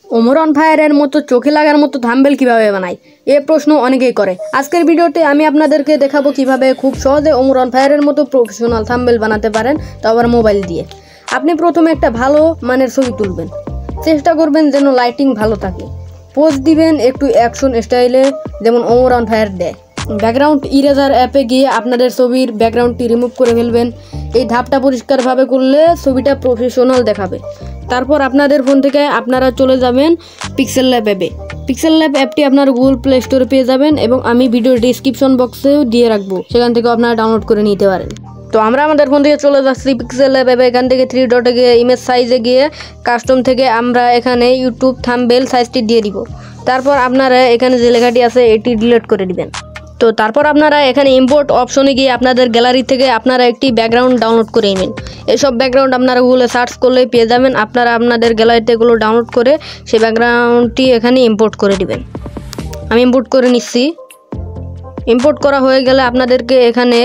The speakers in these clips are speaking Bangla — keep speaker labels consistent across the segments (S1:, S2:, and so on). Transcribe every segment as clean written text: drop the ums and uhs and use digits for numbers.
S1: ওমর অন ফায়ারের মতো চোখে লাগার মতো থাম্বনেল কিভাবে বানাই, এ প্রশ্ন অনেকেই করে। আজকের ভিডিওতে আমি আপনাদেরকে দেখাবো কিভাবে খুব সহজে ওমর অন ফায়ারের মতো প্রফেশনাল থাম্বনেল বানাতে পারেন, তাও আবার মোবাইল দিয়ে। আপনি প্রথমে একটা ভালো মানের ছবি তুলবেন, চেষ্টা করবেন যেন লাইটিং ভালো থাকে। পোজ দিবেন একটু অ্যাকশন স্টাইলে, যেমন ওমর অন ফায়ার দেয়। ব্যাকগ্রাউন্ড ইরেজার অ্যাপে গিয়ে আপনাদের ছবির ব্যাকগ্রাউন্ডটি রিমুভ করে ফেলবেন। এই ধাপটা পরিষ্কারভাবে করলে ছবিটা প্রফেশনাল দেখাবে। তারপর আপনাদের ফোন থেকে আপনারা চলে যাবেন পিক্সেল ল্যাব অ্যাপে। পিক্সেল ল্যাব অ্যাপটি আপনার গুগল প্লে স্টোরে পেয়ে যাবেন এবং আমি ভিডিওর ডিসক্রিপশন বক্সেও দিয়ে রাখবো, সেখান থেকে আপনারা ডাউনলোড করে নিতে পারেন। তো আমরা আমাদের ফোন থেকে চলে যাচ্ছি পিক্সেল ল্যাব অ্যাপে। এখান থেকে 3 ডটে গিয়ে ইমেজ সাইজে গিয়ে কাস্টম থেকে আমরা এখানে ইউটিউব থাম্বনেল সাইজটি দিয়ে দিব। তারপর আপনারা এখানে যে লেখাটি আছে এটি ডিলিট করে দিবেন। তো তারপর আপনারা এখানে ইম্পোর্ট অপশনে গিয়ে আপনাদের গ্যালারি থেকে আপনারা একটি ব্যাকগ্রাউন্ড ডাউনলোড করে নেবেন। এসব ব্যাকগ্রাউন্ড আপনারা গুগলে সার্চ করলেই পেয়ে যাবেন। আপনারা আপনাদের গ্যালারিতে এগুলো ডাউনলোড করে সেই ব্যাকগ্রাউন্ডটি এখানে ইম্পোর্ট করে দিবেন। আমি ইম্পোর্ট করে নিচ্ছি। ইম্পোর্ট করা হয়ে গেলে আপনাদেরকে এখানে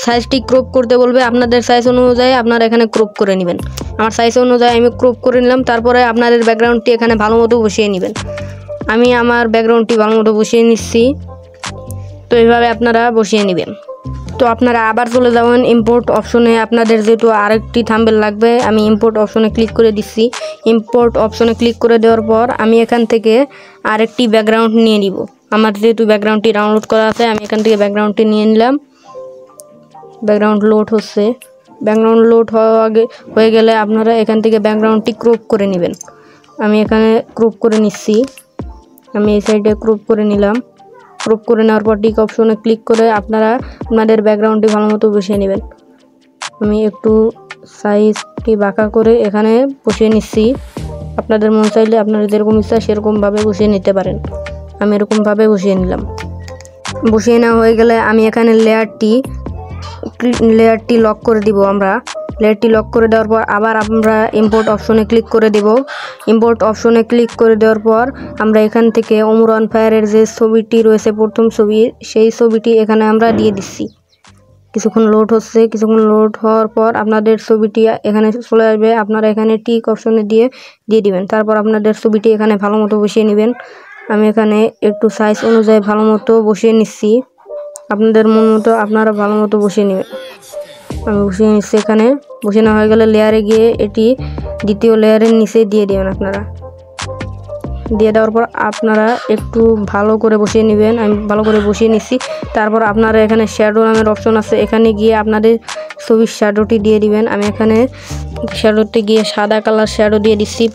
S1: সাইজটি ক্রপ করতে বলবে। আপনাদের সাইজ অনুযায়ী আপনারা এখানে ক্রপ করে নেবেন। আমার সাইজ অনুযায়ী আমি ক্রপ করে নিলাম। তারপরে আপনাদের ব্যাকগ্রাউন্ডটি এখানে ভালো মতো বসিয়ে নেবেন। আমি আমার ব্যাকগ্রাউন্ডটি ভালো মতো বসিয়ে নিচ্ছি। তো এইভাবে আপনারা বসিয়ে নেবেন। তো আপনারা আবার চলে যাবেন ইম্পোর্ট অপশনে। আপনাদের যেহেতু আরেকটি থাম্বনেল লাগবে, আমি ইম্পোর্ট অপশনে ক্লিক করে দিচ্ছি। ইম্পোর্ট অপশনে ক্লিক করে দেওয়ার পর আমি এখান থেকে আরেকটি ব্যাকগ্রাউন্ড নিয়ে নিব। আমার যেহেতু ব্যাকগ্রাউন্ডটি ডাউনলোড করা আছে, আমি এখান থেকে ব্যাকগ্রাউন্ডটি নিয়ে নিলাম। ব্যাকগ্রাউন্ড লোড হচ্ছে। ব্যাকগ্রাউন্ড লোড হয়ে গেলে আপনারা এখান থেকে ব্যাকগ্রাউন্ডটি ক্রপ করে নেবেন। আমি এখানে ক্রপ করে নিচ্ছি। আমি এই সাইডে ক্রপ করে নিলাম। ক্রপ করে নেওয়ার পর টিক অপশনে ক্লিক করে আপনারা আপনাদের ব্যাকগ্রাউন্ডটি ভালো মতো বসিয়ে নেবেন। আমি একটু সাইজটি বাঁকা করে এখানে বসিয়ে নিচ্ছি। আপনাদের মন চাইলে আপনারা যেরকম ইচ্ছা সেরকমভাবে বসিয়ে নিতে পারেন। আমি এরকমভাবে বসিয়ে নিলাম। বসিয়ে নেওয়া হয়ে গেলে আমি এখানে লেয়ারটি লক করে দিব। আমরা লেয়ারটি লক করে দেওয়ার পর আবার আমরা ইম্পোর্ট অপশনে ক্লিক করে দেব। ইম্পোর্ট অপশনে ক্লিক করে দেওয়ার পর আমরা এখান থেকে ওমর অন ফায়ারের যে ছবিটি রয়েছে, প্রথম ছবি, সেই ছবিটি এখানে আমরা দিয়ে দিচ্ছি। কিছুক্ষণ লোড হচ্ছে। কিছুক্ষণ লোড হওয়ার পর আপনাদের ছবিটি এখানে চলে আসবে। আপনারা এখানে টিক অপশনে দিয়ে দিবেন। তারপর আপনাদের ছবিটি এখানে ভালো মতো বসিয়ে নেবেন। আমি এখানে একটু সাইজ অনুযায়ী ভালো মতো বসিয়ে নিচ্ছি। আপনাদের মন মতো আপনারা ভালো মতো বসিয়ে নেবেন। আমি বসিয়ে নিচ্ছি। এখানে বসিয়ে নেওয়া হয়ে গেলে লেয়ারে গিয়ে এটি দ্বিতীয় লেয়ারের নিচে দিয়ে দেবেন। আপনারা দিয়ে দেওয়ার পর আপনারা একটু ভালো করে বসিয়ে নেবেন। আমি ভালো করে বসিয়ে নিচ্ছি। তারপর আপনারা এখানে শ্যাডো নামের অপশন আছে, এখানে গিয়ে আপনাদের ছবির শ্যাডোটি দিয়ে দিবেন। আমি এখানে শ্যাডোতে গিয়ে সাদা কালার শ্যাডো দিয়ে দিচ্ছি।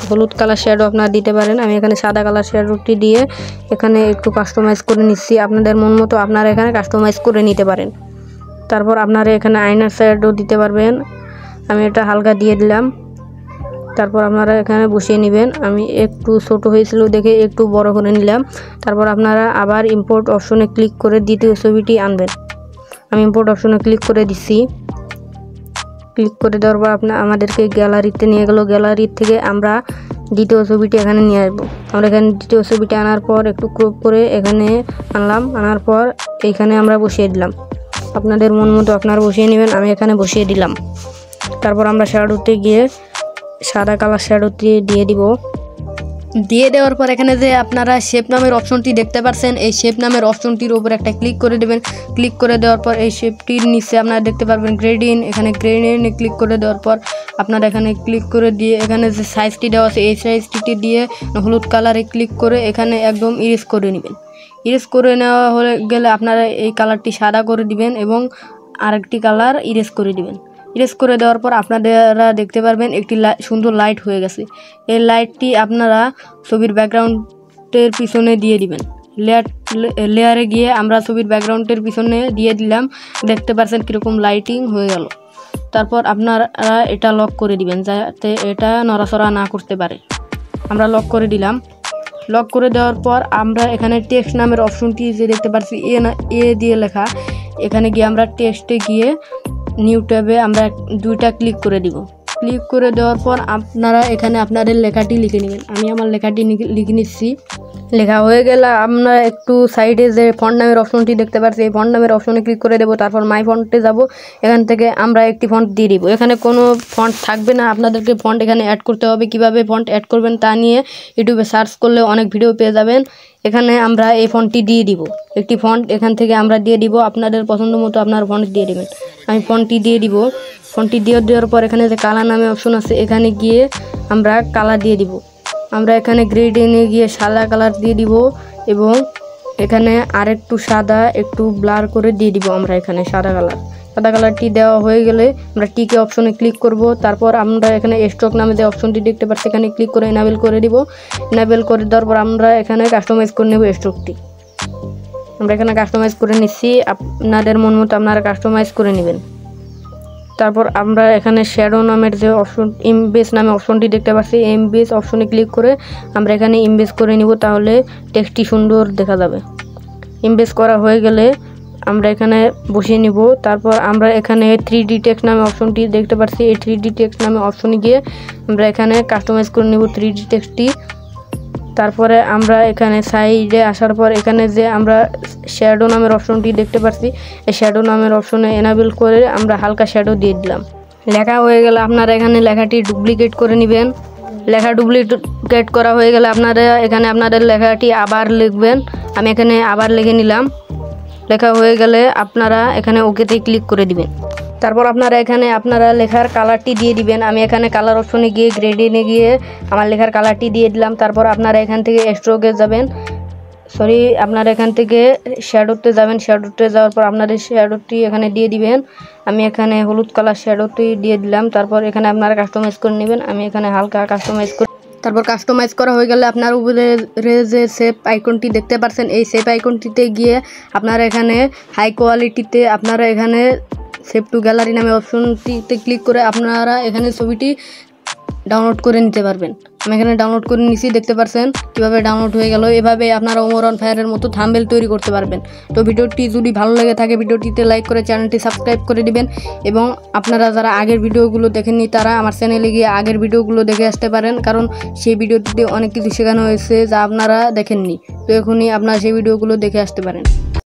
S1: হলুদ কালার শ্যাডো আপনারা দিতে পারেন। আমি এখানে সাদা কালার শ্যাডোটি দিয়ে এখানে একটু কাস্টমাইজ করে নিচ্ছি। আপনাদের মন মতো আপনারা এখানে কাস্টমাইজ করে নিতে পারেন। তারপর আপনারা এখানে আয়নার শ্যাডো দিতে পারবেন। আমি এটা হালকা দিয়ে দিলাম। তারপর আপনারা এখানে বসিয়ে নেবেন। আমি একটু ছোট হয়েছিল দেখে একটু বড় করে নিলাম। তারপর আপনারা আবার ইম্পোর্ট অপশনে ক্লিক করে দ্বিতীয় ছবিটি আনবেন। আমি ইম্পোর্ট অপশনে ক্লিক করে দিচ্ছি। ক্লিক করে দেওয়ার পর আমাদেরকে গ্যালারিতে নিয়ে গেল। গ্যালারি থেকে আমরা দ্বিতীয় ছবিটি এখানে নিয়ে আসবো। আমরা এখানে দ্বিতীয় ছবিটি আনার পর একটু ক্রপ করে এখানে আনলাম। আনার পর এইখানে আমরা বসিয়ে দিলাম। আপনাদের মন মতো আপনারা বসিয়ে নেবেন। আমি এখানে বসিয়ে দিলাম। তারপর আমরা শ্যাডোতে গিয়ে সাদা কালার শ্যাডোটি দিয়ে দিব। দিয়ে দেওয়ার পর এখানে যে আপনারা শেপ নামের অপশনটি দেখতে পাচ্ছেন, এই শেপ নামের অপশনটির উপর একটা ক্লিক করে দেবেন। ক্লিক করে দেওয়ার পর এই শেপটির নিচে আপনারা দেখতে পারবেন গ্রেডিয়েন্ট। এখানে গ্রেডিয়েন্টে ক্লিক করে দেওয়ার পর আপনারা এখানে ক্লিক করে দিয়ে এখানে যে সাইজটি দেওয়া আছে এই সাইজটি দিয়ে হলুদ কালারে ক্লিক করে এখানে একদম ইরেজ করে নেবেন। ইরেজ করে নেওয়া হয়ে গেলে আপনারা এই কালারটি সাদা করে দিবেন এবং আরেকটি কালার ইরেজ করে দিবেন। ইরেজ করে দেওয়ার পর আপনারা দেখতে পারবেন একটি সুন্দর লাইট হয়ে গেছে। এই লাইটটি আপনারা ছবির ব্যাকগ্রাউন্ডের পিছনে দিয়ে দিবেন। লেয়ারে গিয়ে আমরা ছবির ব্যাকগ্রাউন্ডের পিছনে দিয়ে দিলাম। দেখতে পাচ্ছেন কীরকম লাইটিং হয়ে গেল। তারপর আপনারা এটা লক করে দিবেন যাতে এটা নড়াচড়া না করতে পারে। আমরা লক করে দিলাম। লক করে দেওয়ার পর আমরা এখানে টেক্সট নামের অপশনটি যে দেখতে পাচ্ছি এ দিয়ে লেখা, এখানে গিয়ে আমরা টেক্সটে গিয়ে নিউ ট্যাবে আমরা দুইটা ক্লিক করে দিব। ক্লিক করে দেওয়ার পর আপনারা এখানে আপনাদের লেখাটি লিখে নেবেন। আমি আমার লেখাটি লিখে নিচ্ছি। লেখা হয়ে গেলে আমরা একটু সাইডে যে ফন্ট নামের অপশনটি দেখতে পাচ্ছি, এই ফন্ট নামের অপশনে ক্লিক করে দেবো। তারপর মাই ফন্টে যাব। এখান থেকে আমরা একটি ফন্ট দিয়ে দিব। এখানে কোনো ফন্ট থাকবে না, আপনাদেরকে ফন্ট এখানে অ্যাড করতে হবে। কিভাবে ফন্ট অ্যাড করবেন তা নিয়ে ইউটিউবে সার্চ করলে অনেক ভিডিও পেয়ে যাবেন। এখানে আমরা এই ফন্টটি দিয়ে দিব। একটি ফন্ট এখান থেকে আমরা দিয়ে দিব। আপনাদের পছন্দ মতো আপনার ফন্ট দিয়ে দেবেন। আমি ফন্টটি দিয়ে দিব। ফন্টটি দেওয়ার পর এখানে যে কালার নামে অপশন আছে, এখানে গিয়ে আমরা কালার দিয়ে দিব। আমরা এখানে গ্রেডিংয়ে গিয়ে সাদা কালার দিয়ে দিব এবং এখানে আরেকটু সাদা একটু ব্লার করে দিয়ে দিব। আমরা এখানে সাদা কালারটি দেওয়া হয়ে গেলে আমরা টিকে অপশনে ক্লিক করব। তারপর আমরা এখানে স্ট্রোক নামে যে অপশনটি দেখতে পাচ্ছি, এখানে ক্লিক করে এনাবেল করে দিব। এনাবেল করে দেওয়ার পর আমরা এখানে কাস্টমাইজ করে নেব স্ট্রোকটি। আমরা এখানে কাস্টমাইজ করে নিচ্ছি। আপনাদের মন মতো আপনারা কাস্টমাইজ করে নেবেন। তারপর আমরা এখানে শ্যাডো নামের যে অপশন ইমবেস নামে অপশনটি দেখতে পাচ্ছি, ইমবেস অপশনে ক্লিক করে আমরা এখানে ইমবেস করে নিব। তাহলে টেক্সটটি সুন্দর দেখা যাবে। ইমবেস করা হয়ে গেলে আমরা এখানে বসিয়ে নিব। তারপর আমরা এখানে 3D টেক্সট নামে অপশনটি দেখতে পাচ্ছি, এই 3D টেক্সট নামে অপশনে গিয়ে আমরা এখানে কাস্টমাইজ করে নিব 3D টেক্সটটি। তারপরে আমরা এখানে সাইডে আসার পর এখানে যে আমরা শ্যাডো নামের অপশনটি দেখতে পাচ্ছি, এই শ্যাডো নামের অপশনে এনাবেল করে আমরা হালকা শ্যাডো দিয়ে দিলাম। লেখা হয়ে গেলে আপনারা এখানে লেখাটি ডুপ্লিকেট করে নেবেন। লেখা ডুপ্লিকেট করা হয়ে গেলে আপনারা এখানে আপনাদের লেখাটি আবার লিখবেন। আমি এখানে আবার লিখে নিলাম। লেখা হয়ে গেলে আপনারা এখানে ওকেতে ক্লিক করে দিবেন। তারপর আপনারা এখানে আপনারা লেখার কালারটি দিয়ে দিবেন। আমি এখানে কালার অপশনে গিয়ে গ্রেডিংয়ে গিয়ে আমার লেখার কালারটি দিয়ে দিলাম। তারপর আপনারা এখান থেকে স্ট্রোকে যাবেন, আপনারা এখান থেকে শ্যাডোতে যাবেন। শ্যাডোতে যাওয়ার পর আপনাদের শ্যাডোটি এখানে দিয়ে দিবেন। আমি এখানে হলুদ কালার শ্যাডোটি দিয়ে দিলাম। তারপর এখানে আপনারা কাস্টমাইজ করে নেবেন। আমি এখানে হালকা কাস্টমাইজ করে তারপর কাস্টমাইজ করা হয়ে গেলে আপনার উপরে যে সেভ আইকনটি দেখতে পাচ্ছেন, এই সেভ আইকনটিতে গিয়ে আপনারা এখানে হাই কোয়ালিটিতে আপনারা এখানে সেভ টু গ্যালারি নামে অপশনটিতে ক্লিক করে আপনারা এখানে ছবিটি ডাউনলোড করে নিতে পারবেন। আমি এখানে ডাউনলোড করে নিচ্ছি, দেখতে পাচ্ছেন কীভাবে ডাউনলোড হয়ে গেল। এভাবে আপনারা ওমর অন ফায়ারের মতো থাম্বনেল তৈরি করতে পারবেন। তো ভিডিওটি যদি ভালো লেগে থাকে ভিডিওটিতে লাইক করে চ্যানেলটি সাবস্ক্রাইব করে দিবেন এবং আপনারা যারা আগের ভিডিওগুলো দেখেননি তারা আমার চ্যানেলে গিয়ে আগের ভিডিওগুলো দেখে আসতে পারেন, কারণ সেই ভিডিওটিতে অনেক কিছু শেখানো হয়েছে যা আপনারা দেখেননি। তো এখনই আপনারা সেই ভিডিওগুলো দেখে আসতে পারেন।